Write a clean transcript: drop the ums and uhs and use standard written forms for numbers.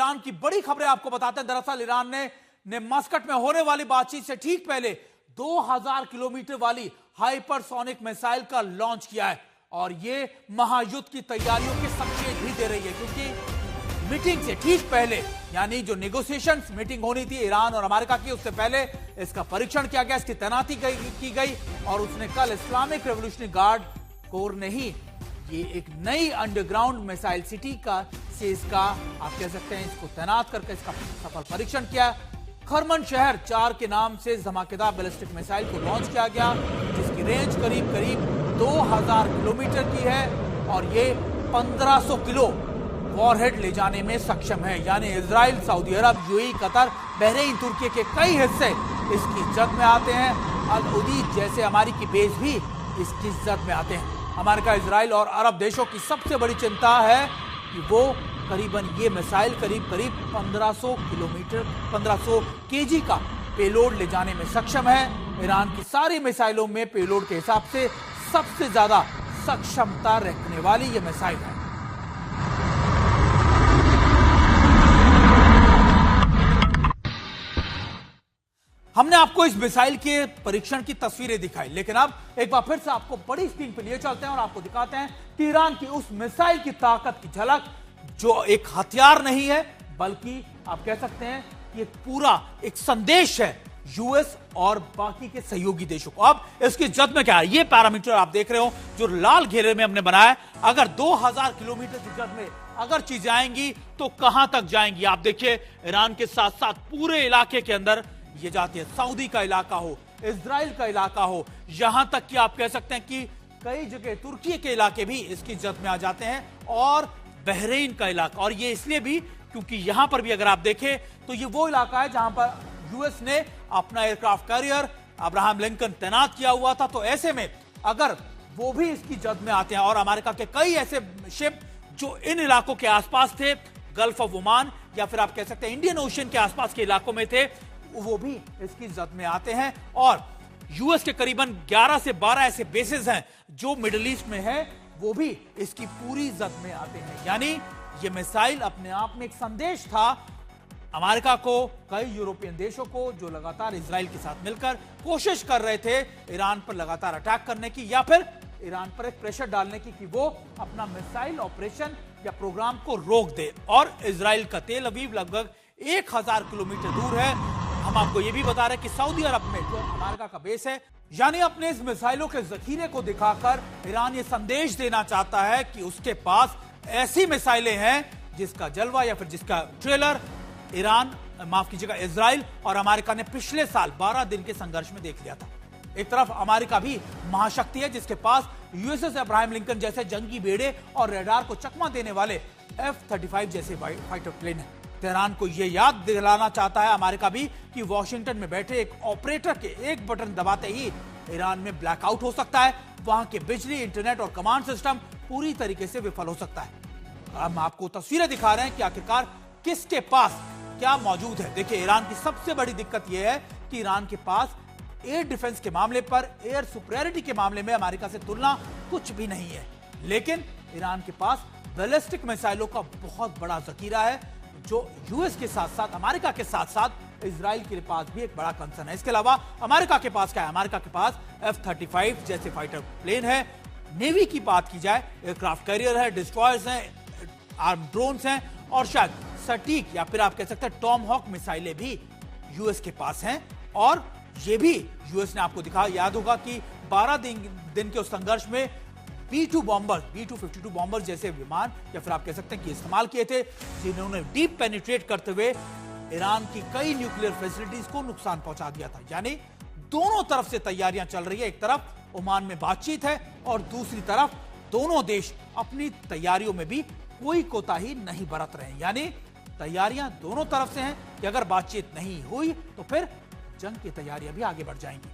Iran की बड़ी खबरें आपको बताते हैं। दरअसल ईरान ने मस्कट में होने वाली बातचीत से ठीक पहले 2000 किलोमीटर वाली हाइपरसोनिक मिसाइल का लॉन्च किया है और यह महायुद्ध की तैयारियों के संकेत भी दे रही है, क्योंकि मीटिंग से ठीक पहले, यानी जो नेगोशिएशंस मीटिंग होनी थी ईरान और अमेरिका की, उससे पहले इसका परीक्षण किया गया, इसकी तैनाती की गई और उसने कल इस्लामिक रेवोल्यूशनरी गार्ड कोर ने ही ये एक नई अंडरग्राउंड मिसाइल सिटी का से इसका आप कह सकते हैं इसको तैनात करके इसका सफल परीक्षण किया। खरमन शहर 4 के नाम से धमाकेदार बैलिस्टिक मिसाइल को लॉन्च किया गया, जिसकी रेंज करीब 2000 किलोमीटर की है और ये 1500 किलो वॉरहेड ले जाने में सक्षम है। यानी इजराइल, सऊदी अरब, यूएई, कतर, बहरीन, तुर्की के कई हिस्से इसकी जद में आते हैं। अल उदीद जैसे अमेरिकी बेस भी इसकी जद में आते हैं। अमेरिका, इजराइल और अरब देशों की सबसे बड़ी चिंता है कि वो करीबन ये मिसाइल करीब 1500 किलोमीटर 1500 केजी का पेलोड ले जाने में सक्षम है। ईरान की सारी मिसाइलों में पेलोड के हिसाब से सबसे ज्यादा सक्षमता रखने वाली ये मिसाइल है। हमने आपको इस मिसाइल के परीक्षण की तस्वीरें दिखाई, लेकिन अब एक बार फिर से आपको बड़ी स्क्रीन पर लिए चलते हैं और आपको दिखाते हैं कि ईरान की उस मिसाइल की ताकत की झलक, जो एक हथियार नहीं है बल्कि आप कह सकते हैं ये पूरा एक संदेश है यूएस और बाकी के सहयोगी देशों को। अब इसकी जद में क्या है, ये पैरामीटर आप देख रहे हो जो लाल घेरे में हमने बनाया है। अगर 2000 किलोमीटर की जद में अगर चीजें आएंगी तो कहां तक जाएंगी, आप देखिए ईरान के साथ साथ पूरे इलाके के अंदर ये जाती है। सऊदी का इलाका हो, इजराइल का इलाका हो, यहां तक कि आप कह सकते हैं कि कई जगह तुर्की के इलाके भी इसकी जद में आ जाते हैं और बहरीन का इलाका। और ये इसलिए भी क्योंकि यहां पर भी अगर आप देखें तो ये वो इलाका है जहां पर यूएस ने अपना एयरक्राफ्ट कैरियर अब्राहम लिंकन तैनात किया हुआ था। तो ऐसे में अगर वो भी इसकी जद में आते हैं और अमेरिका के कई ऐसे शिप जो इन इलाकों के आसपास थे, गल्फ ऑफ ओमान या फिर आप कह सकते हैं इंडियन ओशन के आसपास के इलाकों में थे, वो भी इसकी जद में आते हैं। और यूएस के करीबन 11 से 12 ऐसे बेसेस हैं जो मिडिल ईस्ट में है, वो भी इसकी पूरी जद में आते हैं। यानी ये मिसाइल अपने आप में एक संदेश था अमेरिका को, कई यूरोपियन देशों को, जो लगातार इजराइल के साथ मिलकर कोशिश कर रहे थे ईरान पर लगातार अटैक करने की या फिर ईरान पर एक प्रेशर डालने की कि वो अपना मिसाइल ऑपरेशन या प्रोग्राम को रोक दे। और इजराइल का तेल अवीव लगभग 1000 किलोमीटर दूर है। हम आपको यह भी बता रहे हैं कि सऊदी अरब में जो अमेरिका का बेस है, यानी अपने इस मिसाइलों के जखीरे को दिखाकर ईरान ये संदेश देना चाहता है कि उसके पास ऐसी मिसाइलें हैं जिसका जलवा या फिर जिसका ट्रेलर ईरान, माफ कीजिएगा, इजराइल और अमेरिका ने पिछले साल 12 दिन के संघर्ष में देख लिया था। एक तरफ अमेरिका भी महाशक्ति है जिसके पास यूएसएस अब्राहम लिंकन जैसे जंगी बेड़े और रडार को चकमा देने वाले F-35 जैसे फाइटर प्लेन है। तेहरान को यह याद दिलाना चाहता है अमेरिका भी कि वॉशिंगटन में बैठे एक ऑपरेटर के एक बटन दबाते ही ईरान में ब्लैकआउट हो सकता है, वहां के बिजली, इंटरनेट और कमांड सिस्टम पूरी तरीके से विफल हो सकता है। हम आपको तस्वीरें दिखा रहे हैं कि आखिरकार किसके पास क्या मौजूद है। देखिए, ईरान की सबसे बड़ी दिक्कत यह है कि ईरान के पास एयर डिफेंस के मामले पर, एयर सुपरियॉरिटी के मामले में अमेरिका से तुलना कुछ भी नहीं है, लेकिन ईरान के पास बैलिस्टिक मिसाइलों का बहुत बड़ा जखीरा है, जो यूएस के साथ साथ, अमेरिका के साथ साथ इजराइल के पास भी एक बड़ा कंसर्न है। इसके अलावा अमेरिका के पास क्या है, अमेरिका के पास F-35 जैसे फाइटर प्लेन है, नेवी की बात की जाए एयरक्राफ्ट कैरियर है, डिस्ट्रॉयर्स हैं, आर्म ड्रोन्स हैं और शायद सटीक या फिर आप कह सकते हैं टॉम हॉक मिसाइलें भी यूएस के पास हैं। और ये भी यूएस ने आपको दिखा, याद होगा कि 12 दिन के उस संघर्ष में B-2 बॉम्बर, B-252 बॉम्बर जैसे विमान या फिर आप कह सकते हैं कि इस्तेमाल किए थे, जिन्होंने डीप पेनिट्रेट करते हुए ईरान की कई न्यूक्लियर फैसिलिटीज को नुकसान पहुंचा दिया था। यानी दोनों तरफ से तैयारियां चल रही है, एक तरफ ओमान में बातचीत है और दूसरी तरफ दोनों देश अपनी तैयारियों में भी कोई कोताही नहीं बरत रहे हैं। यानी तैयारियां दोनों तरफ से हैं कि अगर बातचीत नहीं हुई तो फिर जंग की तैयारियां भी आगे बढ़ जाएंगी।